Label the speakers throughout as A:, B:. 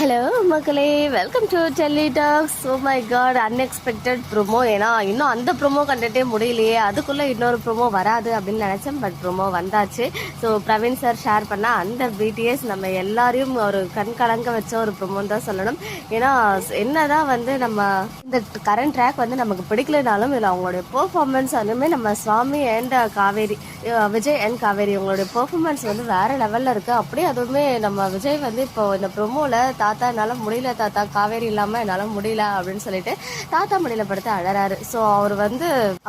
A: Hello மக்களே, welcome to Delhi talks. Oh my god, unexpected promo. ஏன்னா இன்னும் அந்த ப்ரோமோ கண்டுட்டே முடியலையே, அதுக்குள்ளே இன்னொரு ப்ரோமோ வராது அப்படின்னு நினச்சேன். பட் ப்ரோமோ வந்தாச்சு. ஸோ பிரவீன் சார் ஷேர் பண்ண அந்த பிடிஎஸ் நம்ம எல்லாரையும் ஒரு கண் கலங்க வச்ச ஒரு ப்ரோமோன்னு தான் சொல்லணும். ஏன்னா என்னதான் வந்து நம்ம இந்த கரண்ட் ட்ராக் வந்து நமக்கு பிடிக்கலனாலும் இதில் அவங்களுடைய பெர்ஃபார்மன்ஸ், அதுவுமே நம்ம சுவாமி அண்ட் காவேரி, விஜய் அண்ட் காவேரி, அவங்களுடைய பெர்ஃபார்மன்ஸ் வந்து வேற லெவலில் இருக்குது. அப்படியே அதுவுமே நம்ம விஜய் வந்து இப்போ இந்த ப்ரோமோவில் தாத்தா என்னால் முடியல, தாத்தா காவேரி இல்லாமல் என்னால் முடியல அப்படின்னு சொல்லிட்டு தாத்தா மடியில் படுத்து அழறாரு. ஸோ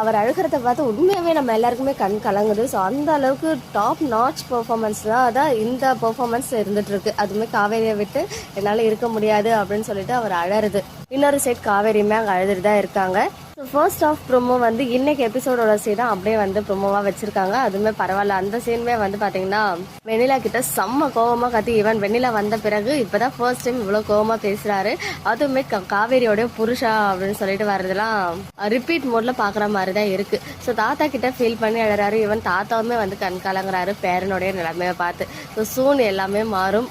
A: அவர் அழுகிறத பார்த்து உண்மையாகவே நம்ம எல்லாருக்குமே கண் கலங்குது. ஸோ அந்த அளவுக்கு டாப் நாச் பெர்ஃபார்மன்ஸ் தான் இந்த பெர்ஃபார்மன்ஸ் இருந்துட்டு இருக்கு. அதுவுமே காவேரியை விட்டு என்னால் இருக்க முடியாது அப்படின்னு சொல்லிட்டு அவர் அழறுது. இன்னொரு சைட் காவேரியுமே அங்கே அழுதுட்டு தான் இருக்காங்க. ஸோ ஃபர்ஸ்ட் ஆஃப் ப்ரோமோ வந்து இன்னைக்கு எபிசோடோட சீனை அப்படியே வந்து ப்ரோமோவாக வச்சிருக்காங்க. அதுவுமே பரவாயில்ல. அந்த சீனுமே வந்து பார்த்தீங்கன்னா வெண்ணிலா கிட்ட செம்ம கோவமாக கத்தி, ஈவன் வெண்ணிலா வந்த பிறகு இப்போதான் ஃபர்ஸ்ட் டைம் இவ்வளோ கோவமாக பேசுறாரு. அதுவுமே காவேரியோடைய புருஷா அப்படின்னு சொல்லிட்டு வர்றதெல்லாம் ரிப்பீட் மோட்ல பார்க்குற மாதிரி தான் இருக்கு. ஸோ தாத்தா கிட்ட ஃபீல் பண்ணி அழறாரு. ஈவன் தாத்தாவுமே வந்து கண் கலங்குறாரு பேரனுடைய நிலைமையை பார்த்து. ஸோ சூன் எல்லாமே மாறும்.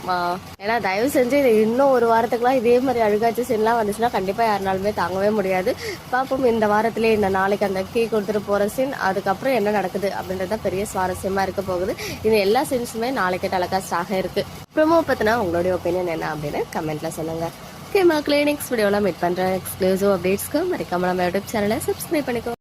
A: ஏன்னா தயவு செஞ்சு இது இன்னும் ஒரு வாரத்துக்குலாம் இதே மாதிரி அழுகாச்சு சீன்லாம் வந்துச்சுன்னா கண்டிப்பாக யாருனாலுமே தாங்கவே முடியாது. பார்ப்போம் இந்த வாரத்திலே, இந்த நாளைக்கு அந்த கீ கொடுத்துட்டு போகிற சீன், அதுக்கப்புறம் என்ன நடக்குது அப்படின்றத பெரிய சுவாரஸ்யமாக இருக்க போகுது. இது எல்லா சீன்ஸுமே நாளைக்கு டெலகாஸ்ட் ஆக இருக்கு. ப்ரோமோ பற்றினா உங்களுடைய ஒப்பீனியன் என்ன அப்படின்னு கமெண்ட்ல சொல்லுங்க. ஓகே மக்களே, நெக்ஸ்ட் வீடியோவில் மீட் பண்ணுறேன். எக்ஸ்க்ளூசிவ் அப்டேட்ஸ்க்கு மறக்காம நம்ம யூடியூப் சேனலை சப்ஸ்கிரைப் பண்ணிக்கோ.